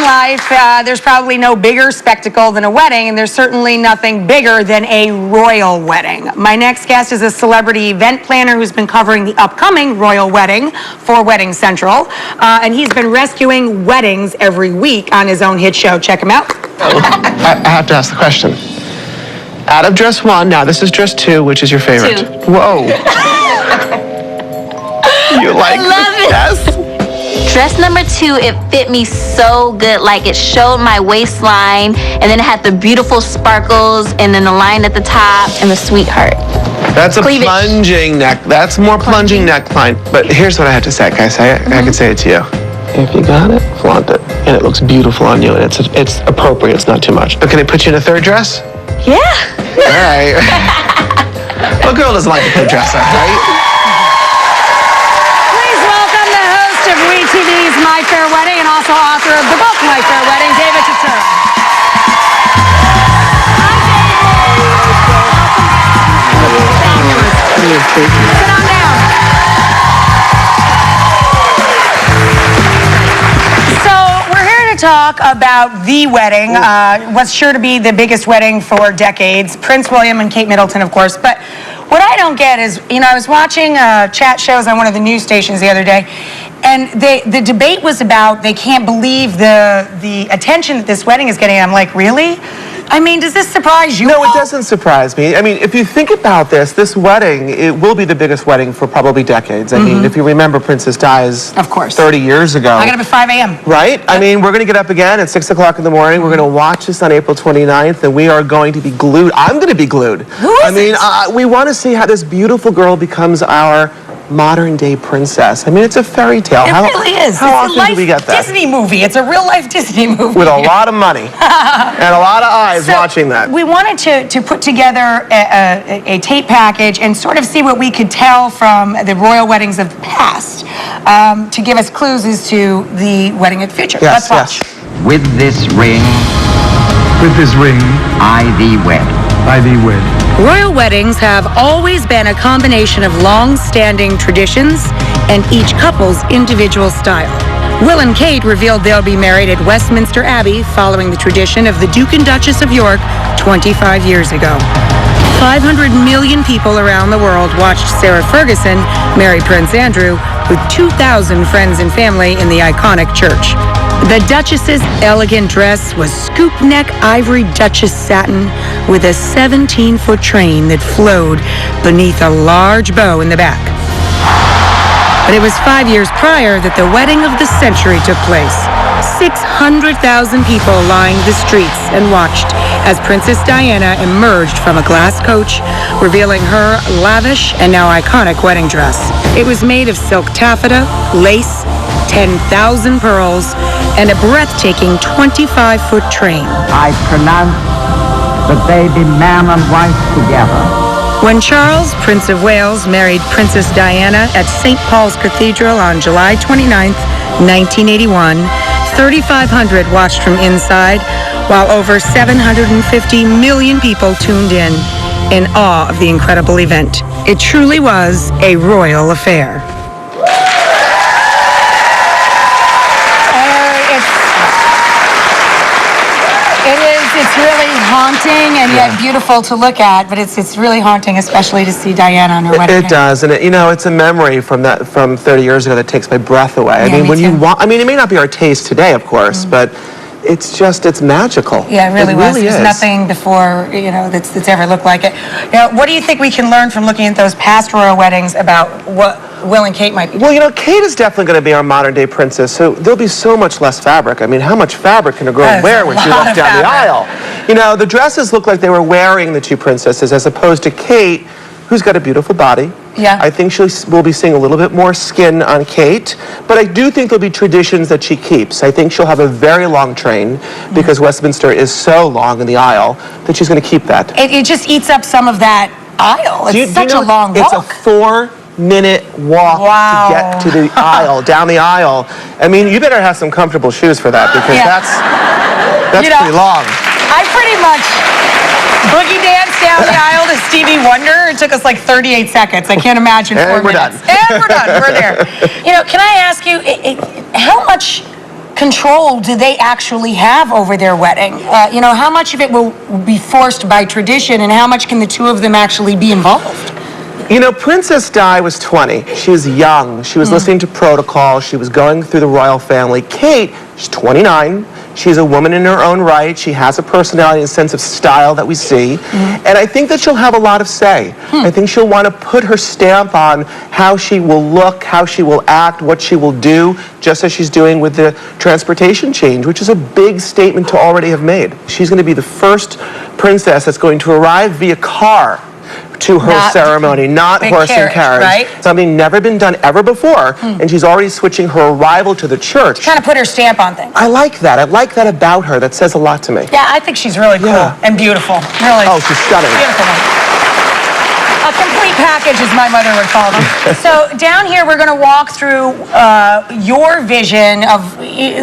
life, there's probably no bigger spectacle than a wedding, and there's certainly nothing bigger than a royal wedding. My next guest is a celebrity event planner who's been covering the upcoming royal wedding for Wedding Central, and he's been rescuing weddings every week on his own hit show. Check him out. I have to ask the question. Out of dress 1, now this is dress 2, which is your favorite? 2. Whoa. You like I love it. Yes? Dress number 2, it fit me so good. Like, it showed my waistline, and then it had the beautiful sparkles, and then the line at the top, and the sweetheart. That's a Cleavage. plunging neck. That's more plunging neckline. But here's what I have to say. Can I say it? I can say it to you. If you got it, flaunt it. And it looks beautiful on you. And it's appropriate. It's not too much. But can I put you in a third dress? Yeah. All right. What girl doesn't like a third dress up, right? TV's My Fair Wedding and also author of the book My Fair Wedding, David Tutera. Sit on down. So we're here to talk about the wedding, what's sure to be the biggest wedding for decades. Prince William and Kate Middleton, of course. But what I don't get is, I was watching chat shows on one of the news stations the other day, and the debate was about they can't believe the attention that this wedding is getting. I'm like, really? I mean, does this surprise you? No, all? it doesn't surprise me. I mean, if you think about this wedding, it will be the biggest wedding for probably decades. I mean, if you remember, Princess Di's of course 30 years ago. I got up at 5 a.m. Right? I mean, we're going to get up again at 6 o'clock in the morning. We're going to watch this on April 29th, and we are going to be glued. I'm going to be glued. Who is it? We want to see how this beautiful girl becomes our modern-day princess. I mean, it's a fairy tale. It really is. How It's often a do we get that? Disney movie. It's a real-life Disney movie. With a lot of money and a lot of eyes watching that. We wanted to put together a tape package and sort of see what we could tell from the royal weddings of the past to give us clues as to the wedding of the future. Yes, Let's watch. yes. With this ring, I thee wed. I thee wed. Royal weddings have always been a combination of long-standing traditions and each couple's individual style. Will and Kate revealed they'll be married at Westminster Abbey following the tradition of the Duke and Duchess of York 25 years ago. 500 million people around the world watched Sarah Ferguson marry Prince Andrew with 2,000 friends and family in the iconic church. The Duchess's elegant dress was scoop-neck ivory Duchess satin with a 17-foot train that flowed beneath a large bow in the back. But it was 5 years prior that the wedding of the century took place. 600,000 people lined the streets and watched as Princess Diana emerged from a glass coach, revealing her lavish and now iconic wedding dress. It was made of silk taffeta, lace, 10,000 pearls, and a breathtaking 25-foot train. I pronounce that they be man and wife together. When Charles, Prince of Wales, married Princess Diana at St. Paul's Cathedral on July 29, 1981, 3,500 watched from inside, while over 750 million people tuned in awe of the incredible event. It truly was a royal affair. It's really haunting and yet beautiful to look at, but it's really haunting, especially to see Diana on her wedding day. It does, and it's a memory from 30 years ago that takes my breath away. I mean, when you watch, it may not be our taste today, of course, but it's magical. Yeah, it really was. There's is. nothing before, that's ever looked like it. Now, what do you think we can learn from looking at those past royal weddings about what Will and Kate might be? Well, Kate is definitely going to be our modern-day princess, so there'll be so much less fabric. I mean, how much fabric can a girl wear when she walks down the aisle? The dresses look like they were wearing the two princesses, as opposed to Kate, who's got a beautiful body. Yeah. I think we'll be seeing a little bit more skin on Kate, but I do think there'll be traditions that she keeps. I think she'll have a very long train because Westminster is so long in the aisle that she's going to keep that. It just eats up some of that aisle. It's such a long walk. It's a 4-minute walk to get to the aisle, down the aisle. I mean, you better have some comfortable shoes for that because that's pretty long. I pretty much boogie danced down the aisle to Stevie Wonder. It took us like 38 seconds. I can't imagine 4 minutes. Done. And we're done. We're there. Can I ask you, how much control do they actually have over their wedding? You know, how much of it will be forced by tradition, and how much can the two of them actually be involved? You know, Princess Di was 20. She was young. She was listening to protocol. She was going through the royal family. Kate, she's 29. She's a woman in her own right. She has a personality and sense of style that we see. And I think that she'll have a lot of say. I think she'll want to put her stamp on how she will look, how she will act, what she will do, just as she's doing with the transportation change, which is a big statement to already have made. She's going to be the first princess that's going to arrive via car to her ceremony, not horse and carriage. Right? Something never been done ever before, and she's already switching her arrival to the church. Kind of put her stamp on things. I like that. I like that about her. That says a lot to me. Yeah, I think she's really cool and beautiful. Really. Oh, she's stunning. Beautiful. A complete package, as my mother would call them. So down here, we're going to walk through your vision of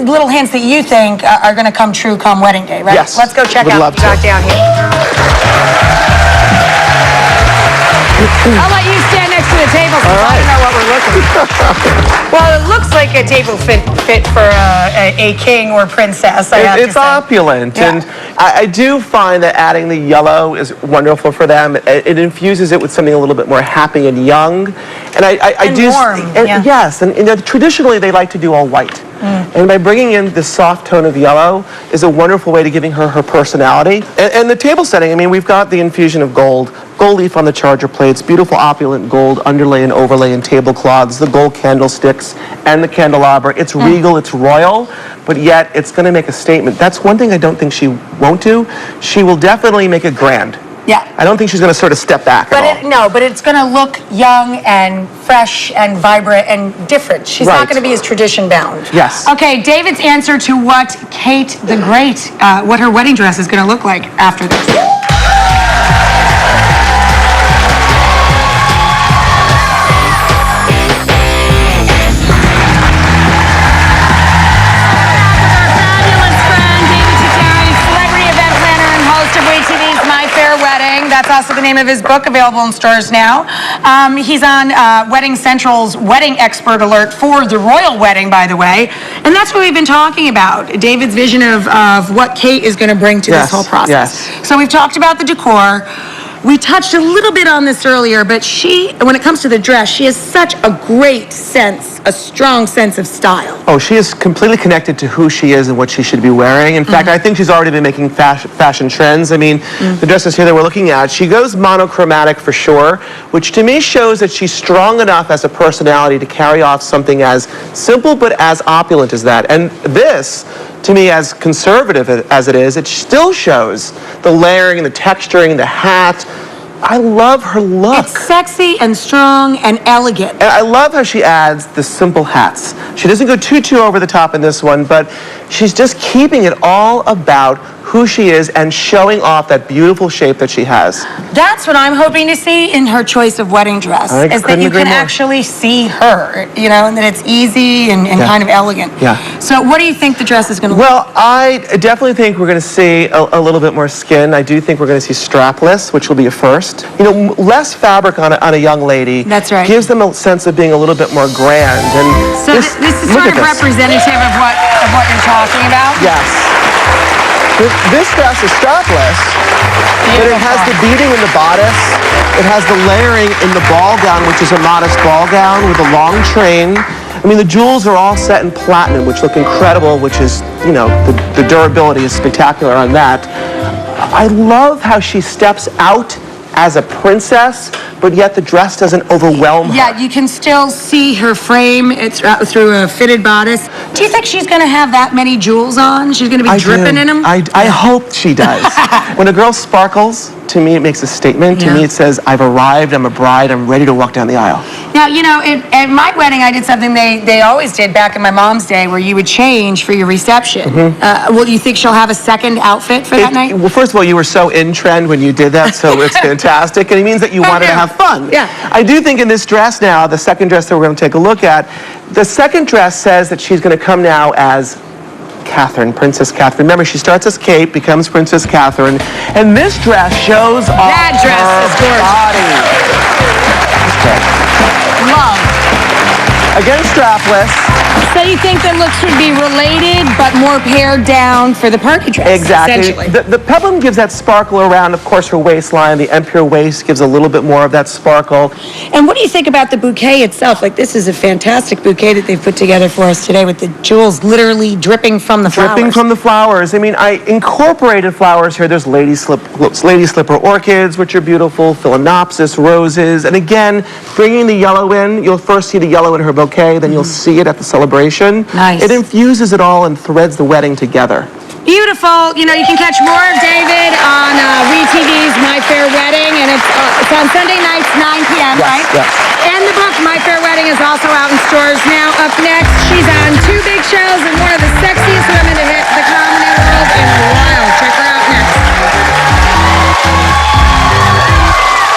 little hints that you think are going to come true come wedding day, right? Yes. Let's go check Would out love what you got to. down here. I'll let you stand next to the table so I don't know what we're looking for. Well, it looks like a table fit for a king or princess, I have to It's say. opulent, Yeah. and I do find that adding the yellow is wonderful for them. It infuses it with something a little bit more happy and young, and I And do. warm, yeah. Yes, and you know, traditionally they like to do all white. And by bringing in this soft tone of yellow is a wonderful way to giving her her personality. And the table setting, I mean, we've got the infusion of gold leaf on the charger plates, beautiful opulent gold underlay and overlay and tablecloths, the gold candlesticks and the candelabra. It's regal, it's royal, but yet it's going to make a statement. That's one thing I don't think she won't do. She will definitely make it grand. Yeah. I don't think she's going to sort of step back at all. But it's going to look young and fresh and vibrant and different. She's not Right. going to be as tradition bound. Yes. Okay, David's answer to what Kate the Great, what her wedding dress is going to look like after this. That's also the name of his book, available in stores now. He's on Wedding Central's Wedding Expert Alert for the royal wedding, by the way. And that's what we've been talking about, David's vision of what Kate is going to bring to this whole process. Yes. So we've talked about the decor. We touched a little bit on this earlier, but when it comes to the dress, she has such a great sense, a strong sense of style. Oh, she is completely connected to who she is and what she should be wearing. In fact, I think she's already been making fashion trends. I mean, the dresses here that we're looking at, she goes monochromatic for sure, which to me shows that she's strong enough as a personality to carry off something as simple but as opulent as that. And this, to me, as conservative as it is, it still shows the layering, the texturing, the hat. I love her look. It's sexy and strong and elegant. And I love how she adds the simple hats. She doesn't go too over the top in this one, but she's just keeping it all about who she is and showing off that beautiful shape that she has. That's what I'm hoping to see in her choice of wedding dress, I is that couldn't you agree can more. actually see her, you know, and that it's easy and kind of elegant. Yeah. So what do you think the dress is going to look like? Well, I definitely think we're going to see a little bit more skin. I do think we're going to see strapless, which will be a first. You know, less fabric on a young lady. That's right. Gives them a sense of being a little bit more grand. And So this is look sort at of this. representative of what you're talking about? Yes. This dress is strapless, but it has the beading in the bodice. It has the layering in the ball gown, which is a modest ball gown with a long train. I mean, the jewels are all set in platinum, which look incredible, which is, you know, the durability is spectacular on that. I love how she steps out as a princess, but yet the dress doesn't overwhelm her. Yeah, you can still see her frame. It's through a fitted bodice. Do you think she's going to have that many jewels on? She's going to be dripping in them? I hope she does. When a girl sparkles, to me it makes a statement. To me it says, I've arrived, I'm a bride, I'm ready to walk down the aisle. Now, you know, at my wedding, I did something they always did back in my mom's day, where you would change for your reception. Well, do you think she'll have a second outfit for that night? Well, first of all, you were so in trend when you did that, so it's fantastic. And it means that you wanted to have fun. Yeah. I do think in this dress now, the second dress that we're going to take a look at, the second dress says that she's going to come now as Catherine, Princess Catherine. Remember, she starts as Kate, becomes Princess Catherine, and this dress shows off That dress her is gorgeous. body. Love. Again, strapless. So you think the looks would be related, but more pared down for the party dress? Exactly. Essentially. The peplum gives that sparkle around, of course, her waistline. The empure waist gives a little bit more of that sparkle. And what do you think about the bouquet itself? Like, this is a fantastic bouquet that they've put together for us today with the jewels literally dripping from the flowers. Dripping from the flowers. I mean, I incorporated flowers here. There's lady slipper orchids, which are beautiful, phalaenopsis, roses. And again, bringing the yellow in, you'll first see the yellow in her bouquet, then you'll see it at the celebration. Nice. It infuses it all and threads the wedding together. Beautiful. You know, you can catch more of David on WeTV's My Fair Wedding, and it's on Sunday nights, 9 p.m., right? Yes. And the book, My Fair Wedding, is also out in stores now. Up next, she's on 2 big shows and more of